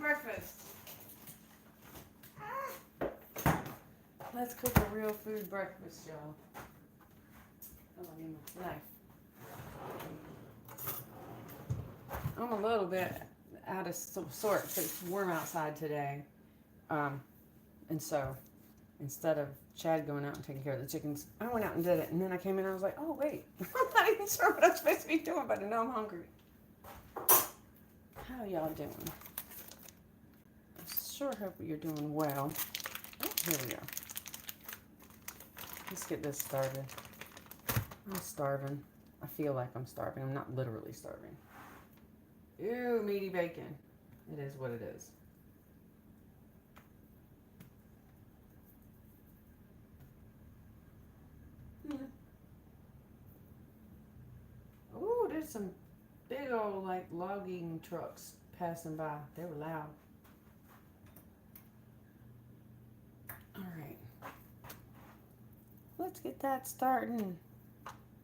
breakfast. Let's cook a real food breakfast, y'all. Oh, I need my knife. I'm a little bit out of sorts. It's warm outside today. And so instead of Chad going out and taking care of the chickens, I went out and did it. And then I came in and I was like, oh, wait. I'm not even sure what I'm supposed to be doing, but I know I'm hungry. How y'all doing? I sure hope you're doing well. Oh, here we go. Let's get this started. I'm starving. I feel like I'm starving. I'm not literally starving. Ew, meaty bacon. It is what it is. Oh, there's some big old like logging trucks passing by. They were loud. All right. Let's get that starting.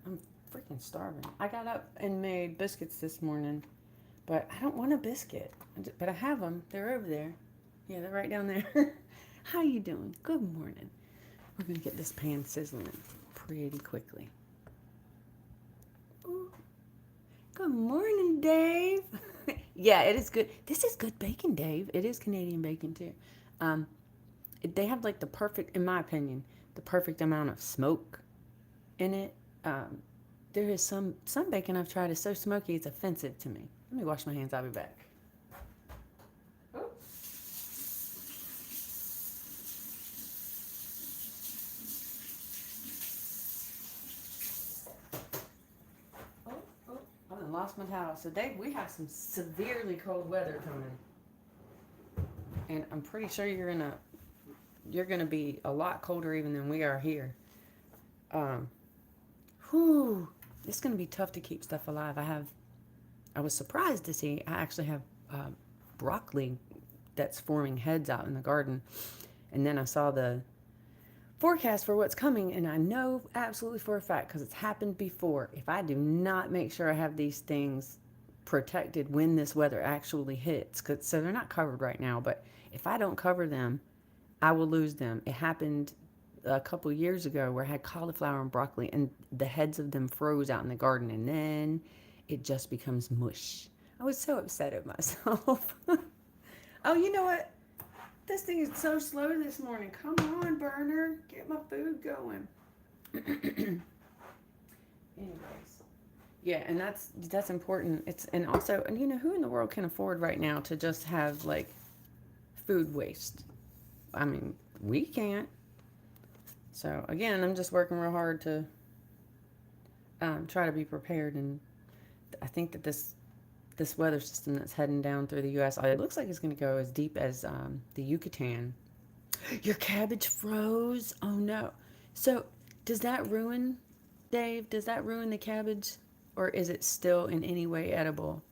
I'm freaking starving. I got up and made biscuits this morning, but I don't want a biscuit. But I have them. They're over there. Yeah, they're right down there. How you doing? Good morning. We're going to get this pan sizzling pretty quickly. Ooh. Good morning, Dave. Yeah, it is good. This is good bacon, Dave. It is Canadian bacon, too. They have, like, the perfect, in my opinion, the perfect amount of smoke in it. There is some bacon I've tried is so smoky it's offensive to me. Let me wash my hands. I'll be back. Oh. I done lost my towel. So Dave, we have some severely cold weather coming, and I'm pretty sure you're gonna be a lot colder even than we are here. It's gonna be tough to keep stuff alive. I was surprised to see I actually have broccoli that's forming heads out in the garden, and then I saw the forecast for what's coming, and I know absolutely for a fact because it's happened before. If I do not make sure I have these things protected when this weather actually hits, so they're not covered right now, but if I don't cover them, I will lose them. It happened a couple years ago where I had cauliflower and broccoli and the heads of them froze out in the garden, and then it just becomes mush. I was so upset at myself. Oh, you know what? This thing is so slow this morning. Come on, burner. Get my food going. Anyways. Yeah, and that's important. And also, and you know, who in the world can afford right now to just have like food waste? I mean, we can't. So again, I'm just working real hard to try to be prepared, and I think that this weather system that's heading down through the U.S., it looks like it's going to go as deep as the Yucatan. Your cabbage froze? Oh no! So does that ruin, Dave? Does that ruin the cabbage, or is it still in any way edible?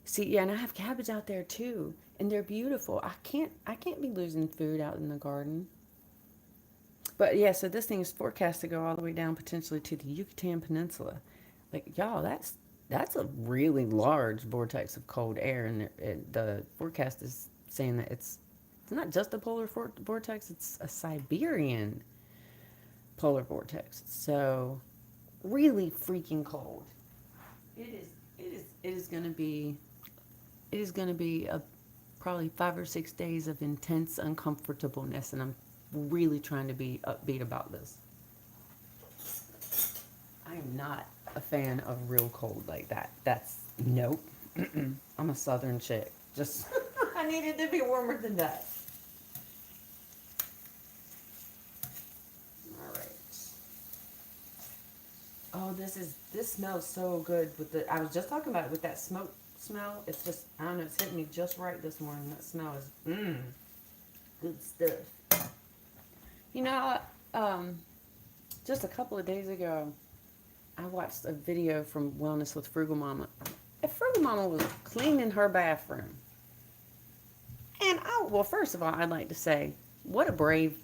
See, yeah, and I have cabbage out there too, and they're beautiful. I can't be losing food out in the garden. But yeah, so this thing is forecast to go all the way down potentially to the Yucatan Peninsula. Like, y'all, that's a really large vortex of cold air, and the forecast is saying that it's not just a polar vortex; it's a Siberian polar vortex. So, really freaking cold. It is going to be. It is going to be probably 5 or 6 days of intense uncomfortableness, and I'm really trying to be upbeat about this. I am not a fan of real cold like that. That's nope. I'm a southern chick. Just I needed to be warmer than that. All right. Oh, this smells so good with I was just talking about it with that smoke smell. It's just, I don't know, it's hitting me just right this morning. That smell is good stuff. You know, just a couple of days ago, I watched a video from Wellness with Frugal Mama. And Frugal Mama was cleaning her bathroom. And well, first of all, I'd like to say, what a brave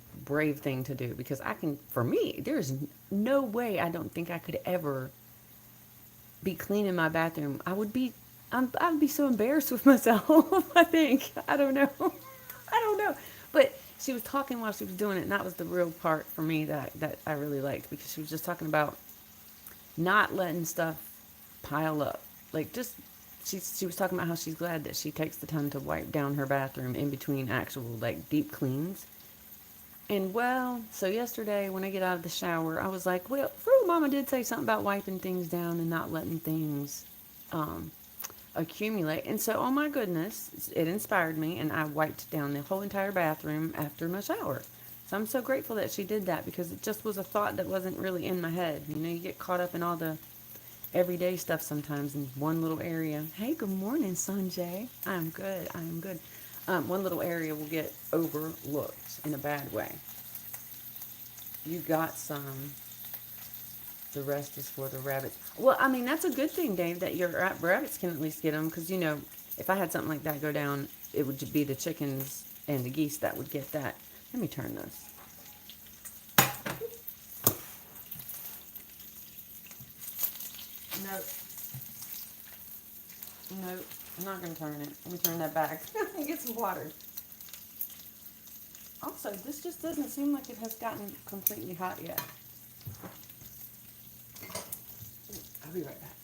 thing to do. Because for me, there's no way I don't think I could ever be cleaning my bathroom. I would be I'd be so embarrassed with myself. I think I don't know. I don't know. But she was talking while she was doing it, and that was the real part for me that I really liked because she was just talking about not letting stuff pile up. Like just she was talking about how she's glad that she takes the time to wipe down her bathroom in between actual like deep cleans. And well, so yesterday when I get out of the shower, I was like, well, Fruit Mama did say something about wiping things down and not letting things um, accumulate. And so, oh my goodness, it inspired me, and I wiped down the whole entire bathroom after my shower. So I'm so grateful that she did that because it just was a thought that wasn't really in my head. You know, you get caught up in all the everyday stuff sometimes in one little area. Hey, good morning, Sanjay. I'm good. I'm good. One little area will get overlooked in a bad way. You got some. The rest is for the rabbits. Well, I mean, that's a good thing, Dave, that your rabbits can at least get them. Because, you know, if I had something like that go down, it would be the chickens and the geese that would get that. Let me turn this. Nope. Nope. I'm not going to turn it. Let me turn that back. Get some water. Also, this just doesn't seem like it has gotten completely hot yet. I'll be right back.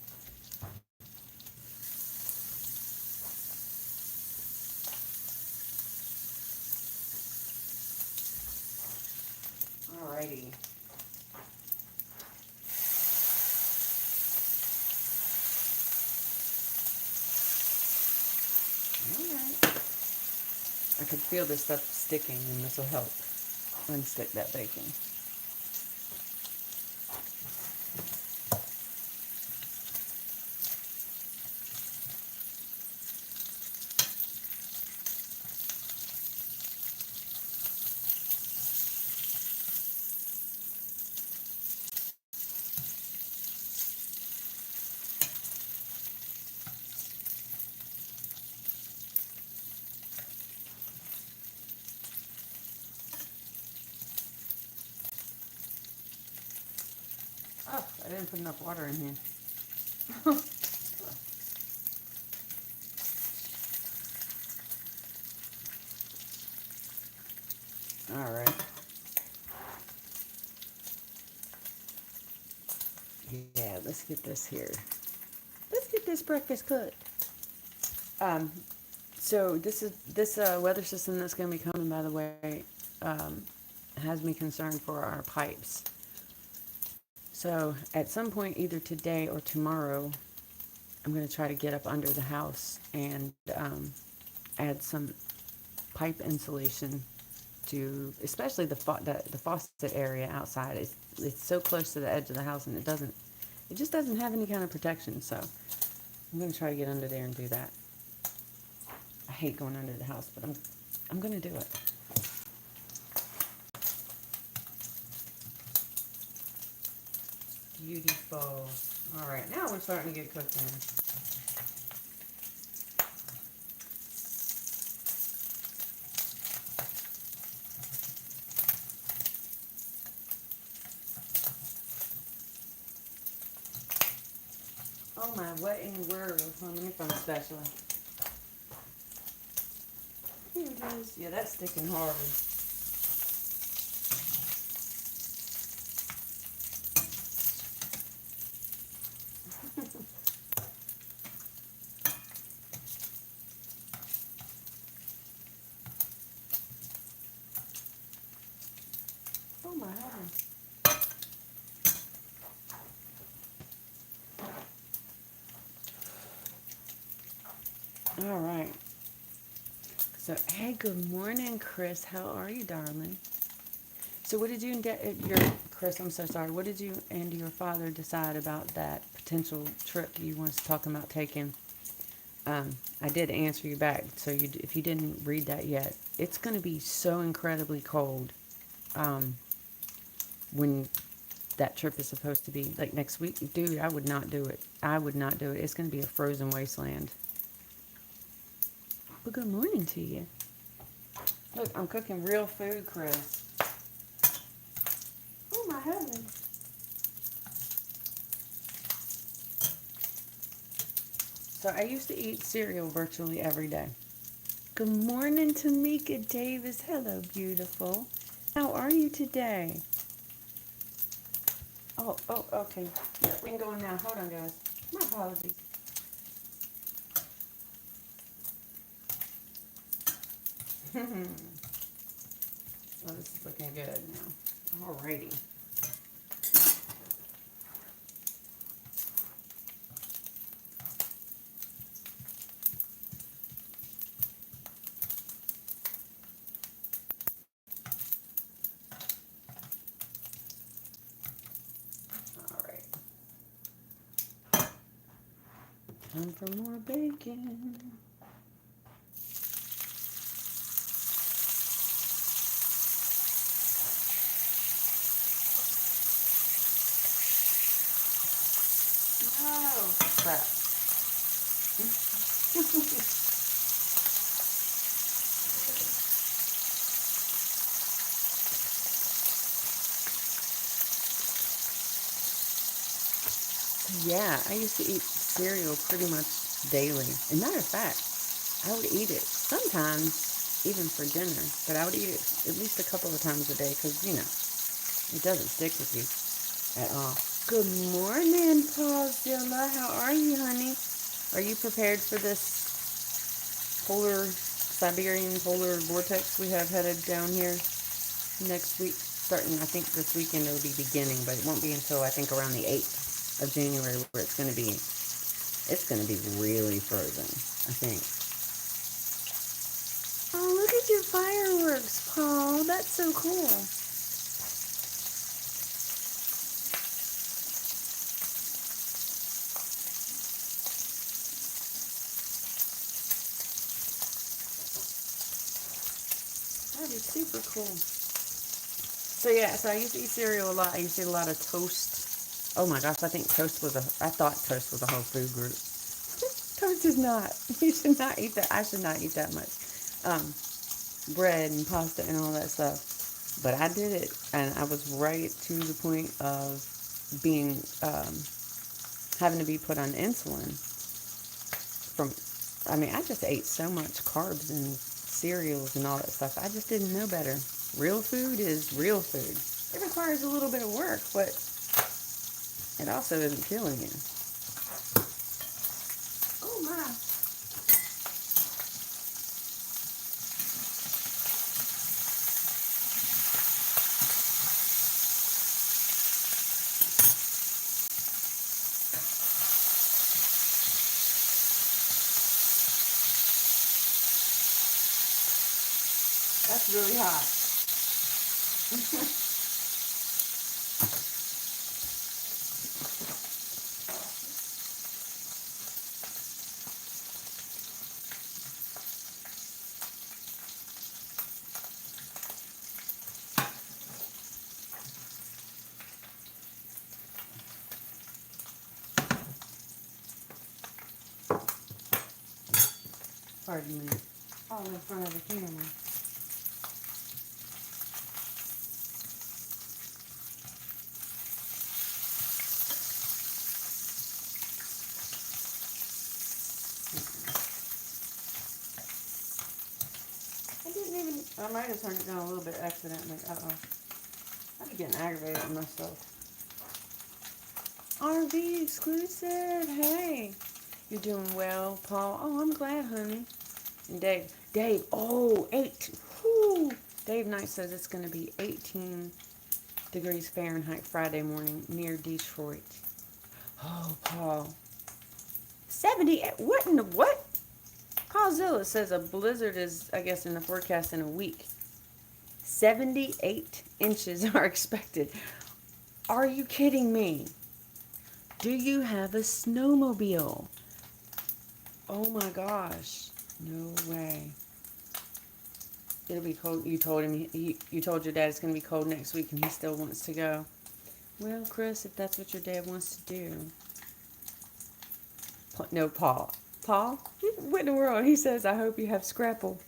Alrighty. Alright. I could feel this stuff sticking, and this will help unstick that bacon. Oh, I didn't put enough water in here. Alright. Yeah, let's get this here. Let's get this breakfast cooked. Um, so this weather system that's going to be coming, by the way, um, has me concerned for our pipes. So at some point, either today or tomorrow, I'm going to try to get up under the house and add some pipe insulation to, especially the faucet area outside. It's so close to the edge of the house, and it just doesn't have any kind of protection. So I'm going to try to get under there and do that. I hate going under the house, but I'm going to do it. Beautiful. All right, now we're starting to get cooked in. Oh my, what in the world? Let me find a spatula. Here it is. Yeah, that's sticking hard. Oh my heavens. All right. So, hey, good morning, Chris. How are you, darling? So, what did you and your Chris? I'm so sorry. What did you and your father decide about that potential trip you wanted to talk about taking? I did answer you back. So, if you didn't read that yet, it's going to be so incredibly cold um, when that trip is supposed to be like next week. Dude, I would not do it. I would not do it. It's going to be a frozen wasteland. But good morning to you. Look, I'm cooking real food, Chris. Oh my heavens. So I used to eat cereal virtually every day. Good morning, Tamika Davis. Hello, beautiful. How are you today? Oh, okay. Yeah, we can go in now. Hold on, guys. My apologies. Oh, this is looking good now. Alrighty. Alright. Time for more bacon. Oh, crap. Yeah, I used to eat cereal pretty much daily. As a matter of fact, I would eat it sometimes even for dinner, but I would eat it at least a couple of times a day because, it doesn't stick with you at all. Good morning, Paulzilla. How are you, honey? Are you prepared for this Siberian polar vortex we have headed down here next week? Starting, I think this weekend it'll be beginning, but it won't be until I think around the 8th of January where it's going to be really frozen, I think. Oh, look at your fireworks, Paul. That's so cool. That'd be super cool. So yeah, so I used to eat cereal a lot. I used to eat a lot of toast. Oh my gosh, I thought toast was a whole food group. Toast is not. You should not eat that. I should not eat that much. Um, Bread and pasta and all that stuff. But I did it, and I was right to the point of being having to be put on insulin from. I mean, I just ate so much carbs and cereals and all that stuff. I just didn't know better. Real food is real food. It requires a little bit of work, but it also isn't killing you. Oh my. That's really hot. Pardon me. All in front of the camera. I might have turned it down a little bit accidentally. I'd be getting aggravated with myself. RV exclusive. Hey. You're doing well, Paul. Oh, I'm glad, honey. And Dave, oh, 8. Whew. Dave Knight says it's going to be 18 degrees Fahrenheit Friday morning near Detroit. Oh, Paul. 70. What in the what? Paulzilla says a blizzard is, I guess, in the forecast in a week. 78 inches are expected. Are you kidding me? Do you have a snowmobile? Oh my gosh. No way. It'll be cold. You told him, you told your dad it's going to be cold next week and he still wants to go. Well, Chris, if that's what your dad wants to do. No, Paul. Paul? What in the world? He says, I hope you have Scrapple.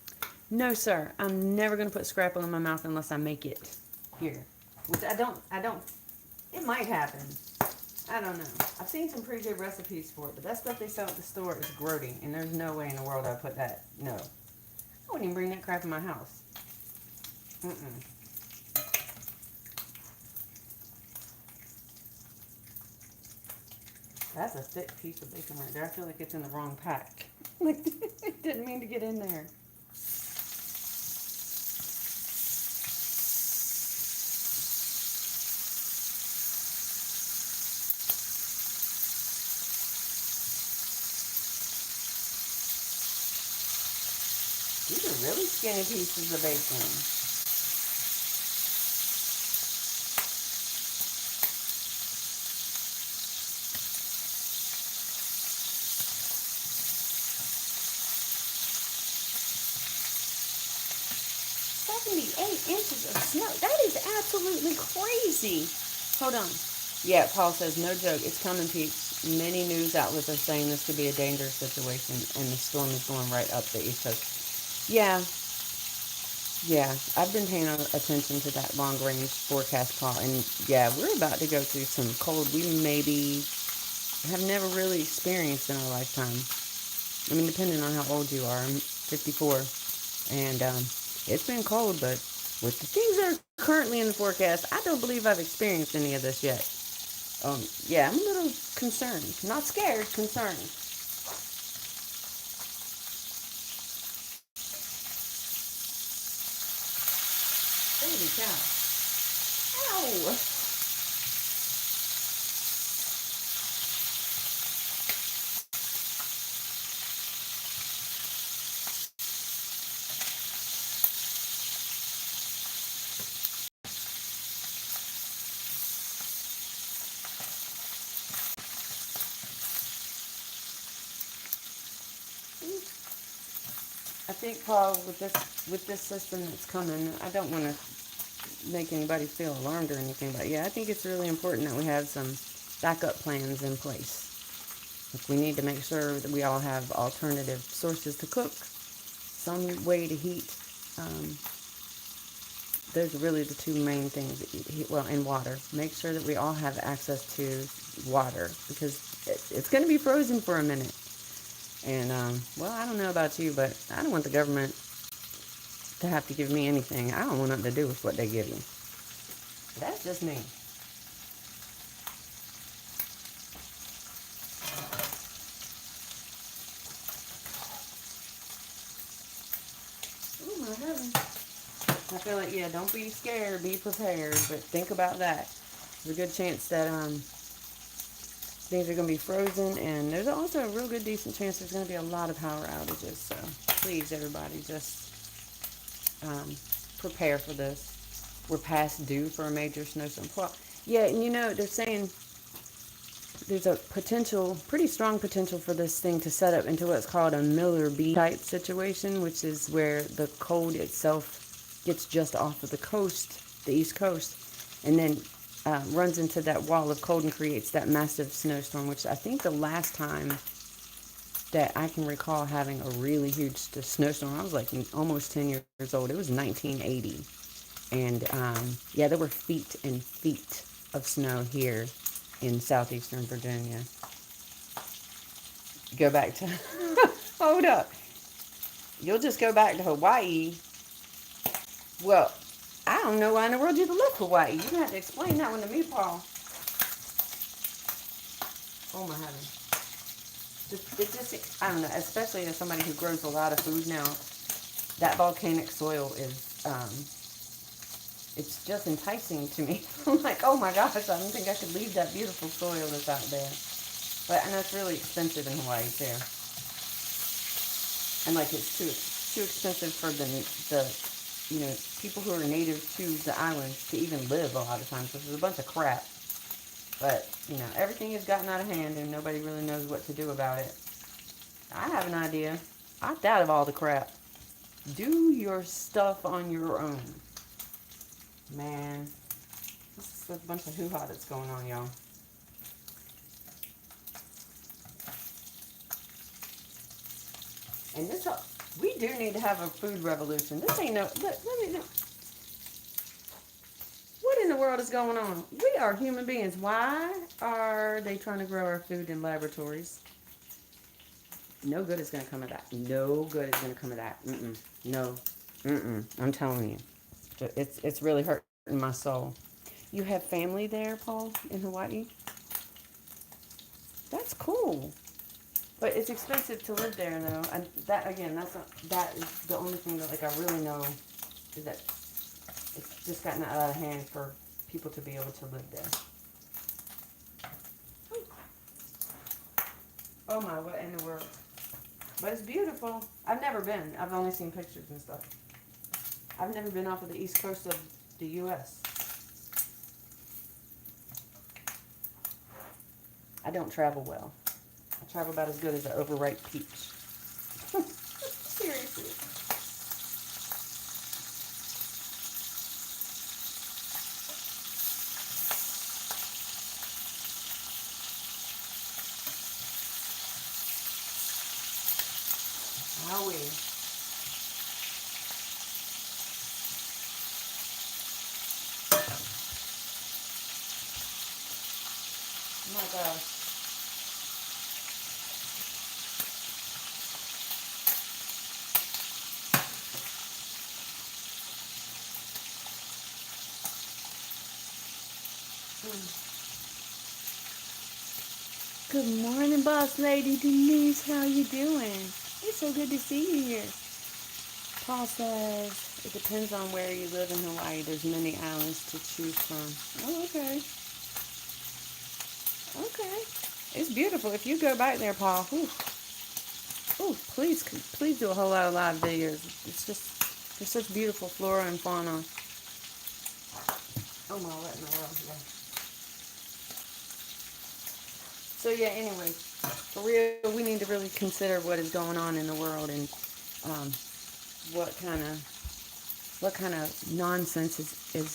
No, sir. I'm never going to put Scrapple in my mouth unless I make it. Here. Which I don't, it might happen. I don't know. I've seen some pretty good recipes for it, but that stuff they sell at the store is grody, and there's no way in the world I'd put that. No. I wouldn't even bring that crap in my house. Mm-mm. That's a thick piece of bacon right there. I feel like it's in the wrong pack. Like, it didn't mean to get in there. These are really skinny pieces of bacon. $78 of snow. That is absolutely crazy. Hold on. Yeah, Paul says, no joke. It's coming, Peach. Many news outlets are saying this could be a dangerous situation, and the storm is going right up the East Coast. Yeah, yeah. I've been paying attention to that long range forecast, Paul, and yeah, we're about to go through some cold we maybe have never really experienced in our lifetime. I mean, depending on how old you are. I'm 54, and it's been cold, but with the things that are currently in the forecast, I don't believe I've experienced any of this yet. Yeah, I'm a little concerned. Not scared, concerned. Holy cow. Ow! I think, Paul, with this system that's coming, I don't want to make anybody feel alarmed or anything, but yeah, I think it's really important that we have some backup plans in place. Like, we need to make sure that we all have alternative sources to cook, some way to heat. Um, those are really the two main things that you heat, well, and water. Make sure that we all have access to water, because it's going to be frozen for a minute. And, well, I don't know about you, but I don't want the government to have to give me anything. I don't want nothing to do with what they give me. That's just me. Oh my heaven. I feel like, yeah, don't be scared, be prepared, but think about that. There's a good chance that things are going to be frozen, and there's also a real good decent chance there's going to be a lot of power outages. So please, everybody, just prepare for this. We're past due for a major snowstorm. Well, yeah, and they're saying there's a potential, pretty strong potential for this thing to set up into what's called a Miller B type situation, which is where the cold itself gets just off of the coast, the East Coast, and then runs into that wall of cold and creates that massive snowstorm, which I think the last time that I can recall having a really huge snowstorm, I was like almost 10 years old. It was 1980. And yeah, there were feet and feet of snow here in southeastern Virginia. Go back to, hold up. You'll just go back to Hawaii. Well, I don't know why in the world you'd love Hawaii. You're going to have to explain that one to me, Paul. Oh, my heaven. It just, I don't know, especially as somebody who grows a lot of food now, that volcanic soil is, it's just enticing to me. I'm like, oh my gosh, I don't think I could leave that beautiful soil that's out there. But, and that's really expensive in Hawaii, too. And like, it's too expensive for the people who are native to the islands to even live a lot of times. So there's a bunch of crap. But, everything has gotten out of hand and nobody really knows what to do about it. I have an idea. Opt out of all the crap. Do your stuff on your own. Man, this is a bunch of hoo-ha that's going on, y'all. And we do need to have a food revolution. This ain't no, let me know. What in the the world is going on? We are human beings. Why are they trying to grow our food in laboratories? No good is going to come of that. No good is going to come of that. Mm-mm. No. Mm-mm. I'm telling you. It's really hurting my soul. You have family there, Paul, in Hawaii? That's cool. But it's expensive to live there, though. And that, again, that is the only thing that, like, I really know is that it's just gotten out of hand for people to be able to live there. Oh my, what in the world? But it's beautiful. I've never been. I've only seen pictures and stuff. I've never been off of the east coast of the U.S. I don't travel well. I travel about as good as an overripe peach. Seriously. Howie. Oh my gosh. Good morning, boss lady Denise. How you doing? It's so good to see you here. Paul says it depends on where you live in Hawaii. There's many islands to choose from. Oh, okay. Okay. It's beautiful. If you go back there, Paul, whew, please do a whole lot of live videos. There's such beautiful flora and fauna. Oh my, what in the world? Yeah. So yeah, anyway, for real, we need to really consider what is going on in the world and um, what kind of nonsense is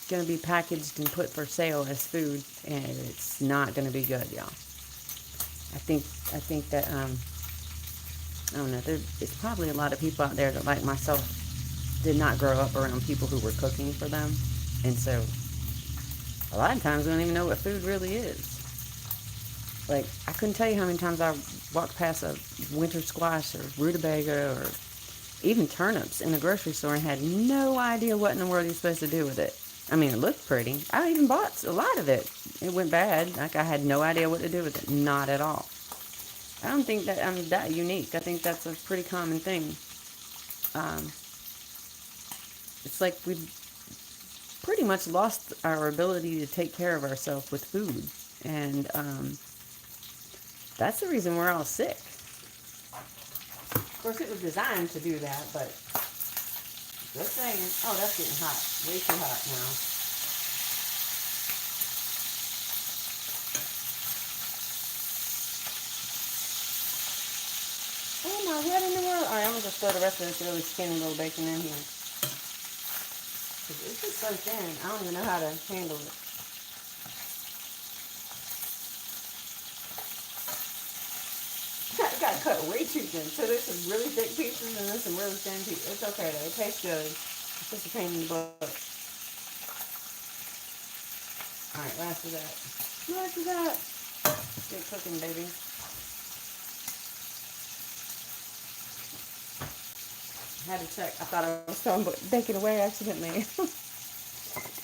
going to be packaged and put for sale as food, and it's not going to be good, y'all. I think that I don't know. There's probably a lot of people out there that, like myself, did not grow up around people who were cooking for them, and so a lot of times we don't even know what food really is. Like, I couldn't tell you how many times I walked past a winter squash or rutabaga or even turnips in the grocery store and had no idea what in the world you're supposed to do with it. I mean, it looked pretty. I even bought a lot of it. It went bad. Like, I had no idea what to do with it. Not at all. I don't think that I'm that unique. I think that's a pretty common thing. Um, it's like we pretty much lost our ability to take care of ourselves with food. And that's the reason we're all sick. Of course, it was designed to do that, but just saying. Oh, that's getting hot. Way too hot now. Oh my, what in the world? Alright, I'm going to just throw the rest of this really skinny little bacon in here. Because it's just so thin. I don't even know how to handle it. I got cut way too thin. So there's some really thick pieces and there's some really thin pieces. It's okay though. It tastes good. It's just a pain in the butt. Alright, last of that. Last of that. Get cooking, baby. I had to check. I thought I was throwing bacon away accidentally.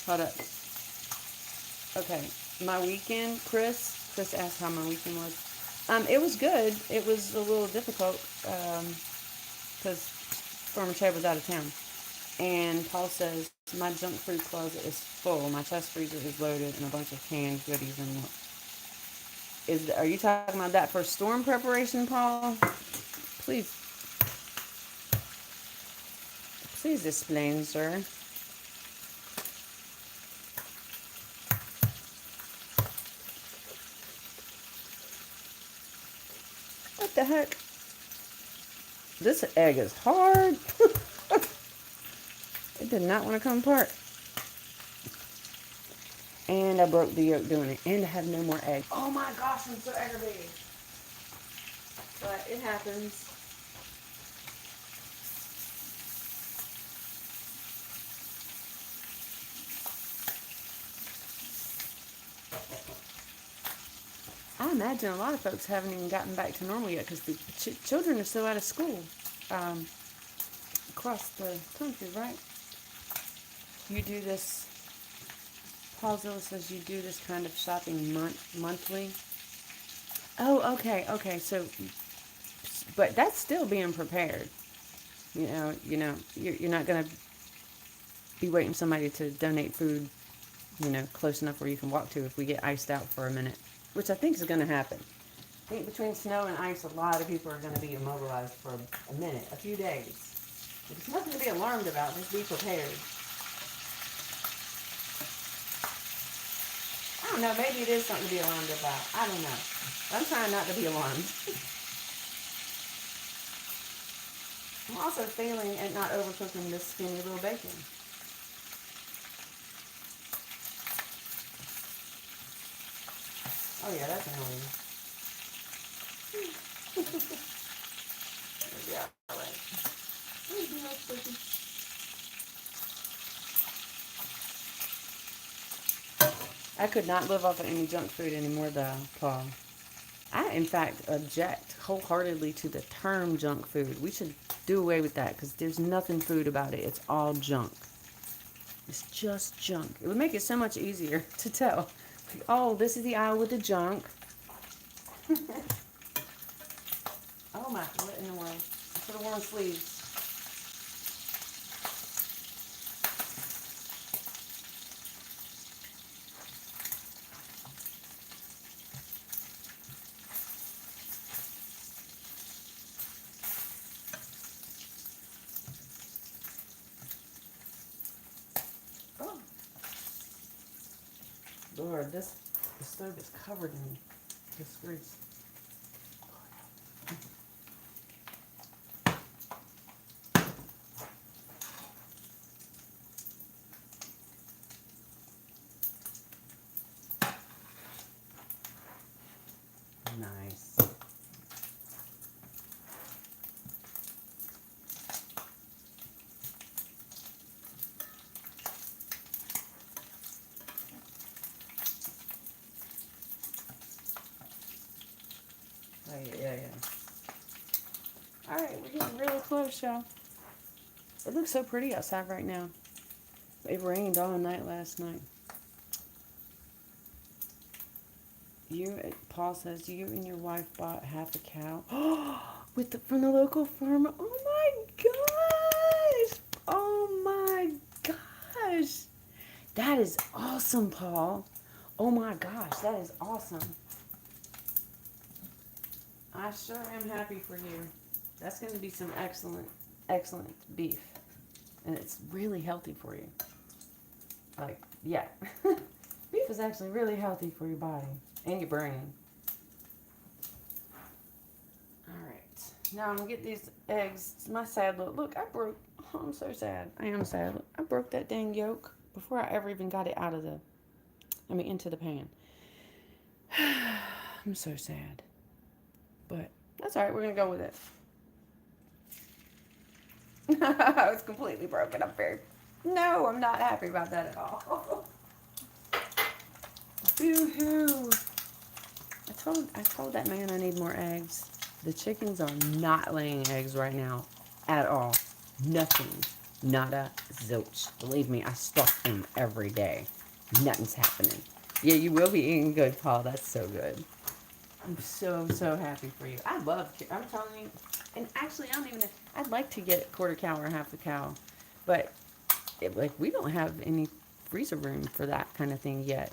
Hold up. Okay. My weekend, Chris asked how my weekend was. It was good. It was a little difficult because Farmer Chad was out of town. And Paul says, my junk food closet is full. My chest freezer is loaded and a bunch of canned goodies in it. Are you talking about that for storm preparation, Paul? Please explain, sir. What the heck? This egg is hard. It did not want to come apart. And I broke the yolk doing it. And I have no more egg. Oh my gosh, I'm so aggravated. But it happens. imagine a lot of folks haven't even gotten back to normal yet because the children are still out of school um, across the country, right? You do this, Paulzilla says you do this kind of shopping monthly. Oh, okay, okay. So, but that's still being prepared. You're not gonna be waiting for somebody to donate food, close enough where you can walk to if we get iced out for a minute, which I think is gonna happen. I think between snow and ice, a lot of people are gonna be immobilized for a minute, a few days. It's nothing to be alarmed about. Just be prepared. I don't know. Maybe it is something to be alarmed about. I don't know. I'm trying not to be alarmed. I'm also failing at not overcooking this skinny little bacon. Oh yeah, that's annoying. Yeah, all right. I could not live off of any junk food anymore, though, Paul. I, in fact, object wholeheartedly to the term junk food. We should do away with that because there's nothing food about it. It's all junk. It's just junk. It would make it so much easier to tell. Oh, this is the aisle with the junk. Oh my, what in the world? I should have worn sleeves. Oh, Lord, the stove is covered in this grease. Nice. Oh, yeah. All right, we're getting really close, y'all. It looks so pretty outside right now. It rained all night last night. Paul says you and your wife bought half a cow. From the local farmer. Oh my gosh! Oh my gosh! That is awesome, Paul. Oh my gosh, that is awesome. I sure am happy for you. That's going to be some excellent, excellent beef. And it's really healthy for you. Like, yeah. Beef is actually really healthy for your body and your brain. Alright. Now I'm going to get these eggs. It's my sad look. Look, I broke. Oh, I'm so sad. I am sad. Look, I broke that dang yolk before I ever even got it into the pan. I'm so sad. But that's alright. We're going to go with it. It's completely broken. No, I'm not happy about that at all. Boo-hoo. I told that man I need more eggs. The chickens are not laying eggs right now at all. Nothing. Nada zilch. Believe me, I stalk them every day. Nothing's happening. Yeah, you will be eating good, Paul. That's so good. I'm so, so happy for you. I'm telling you. And actually, I'd like to get quarter cow or half a cow. But, we don't have any freezer room for that kind of thing yet.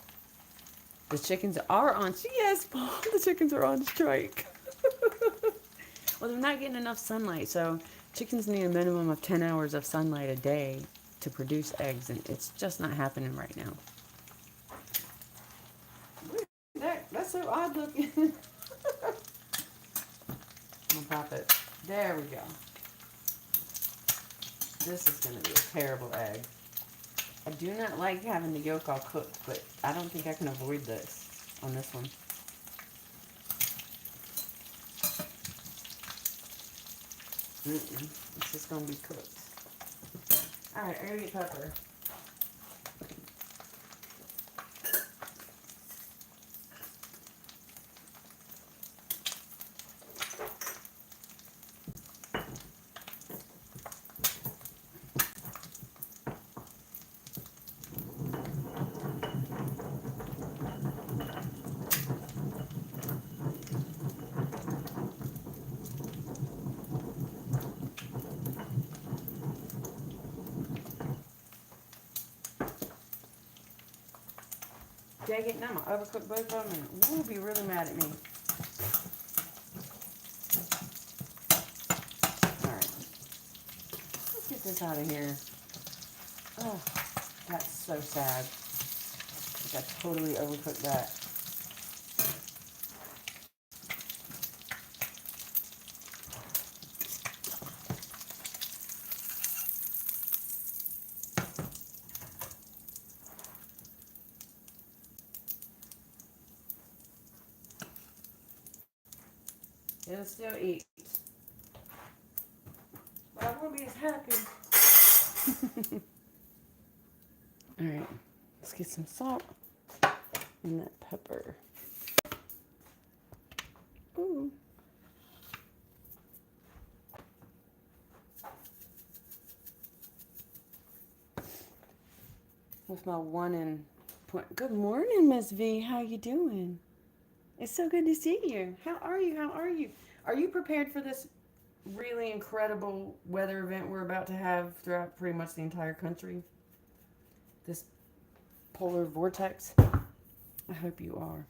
The chickens are on, yes, Paul, the chickens are on strike. Well, they're not getting enough sunlight, so chickens need a minimum of 10 hours of sunlight a day to produce eggs, and it's just not happening right now. That's so odd looking. I'll pop it. There we go. This is going to be a terrible egg. I do not like having the yolk all cooked, but I don't think I can avoid this on this one. It's just going to be cooked. Alright, I gotta get pepper. Dang it, now I'm going to overcook both of them and you'll be really mad at me. Alright, let's get this out of here. Oh, that's so sad. I totally overcooked that. It'll still eat. But I won't be as happy. Alright, let's get some salt and that pepper. Ooh. With my 1 Good morning, Miss V. How you doing? It's so good to see you. How are you? How are you? Are you prepared for this really incredible weather event we're about to have throughout pretty much the entire country? This polar vortex? I hope you are.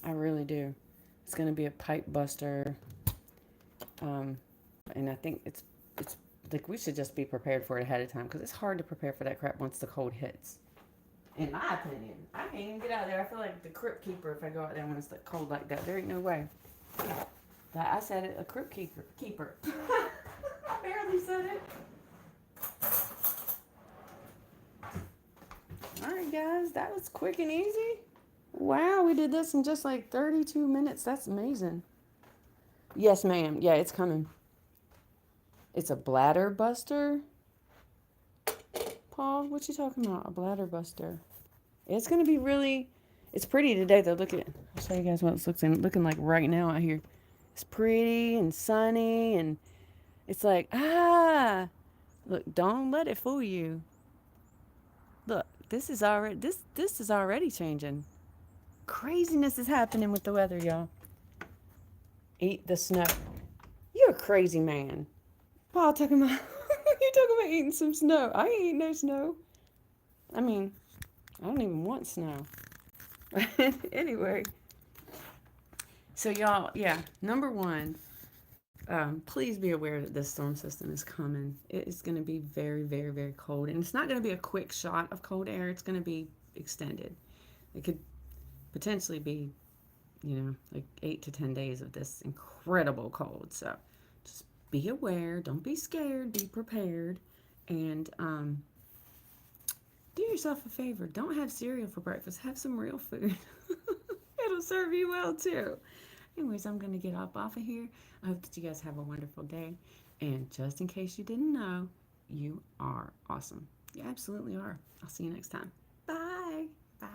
I really do. It's going to be a pipe buster. And I think it's like we should just be prepared for it ahead of time because it's hard to prepare for that crap once the cold hits. In my opinion, I can't even get out there. I feel like the crypt keeper if I go out there when it's like cold like that. There ain't no way. I said it, a crypt keeper. I barely said it. All right, guys, that was quick and easy. Wow, we did this in just like 32 minutes. That's amazing. Yes, ma'am. Yeah, it's coming. It's a bladder buster. Paul, what you talking about? A bladder buster. It's going to be really... It's pretty today, though. Look at it. I'll show you guys what it's looking like right now out here. It's pretty and sunny, and it's like, ah! Look, don't let it fool you. Look, this is already changing. Craziness is happening with the weather, y'all. Eat the snow. You're a crazy man. Paul talking about... You're talking about eating some snow. I ain't eating no snow. I mean, I don't even want snow. Anyway. So y'all, yeah, number one, please be aware that this storm system is coming. It is going to be very, very, very cold. And it's not going to be a quick shot of cold air. It's going to be extended. It could potentially be, like 8 to 10 days of this incredible cold. So just be aware. Don't be scared. Be prepared. And do yourself a favor. Don't have cereal for breakfast. Have some real food. It'll serve you well, too. Anyways, I'm going to get off of here. I hope that you guys have a wonderful day. And just in case you didn't know, you are awesome. You absolutely are. I'll see you next time. Bye. Bye.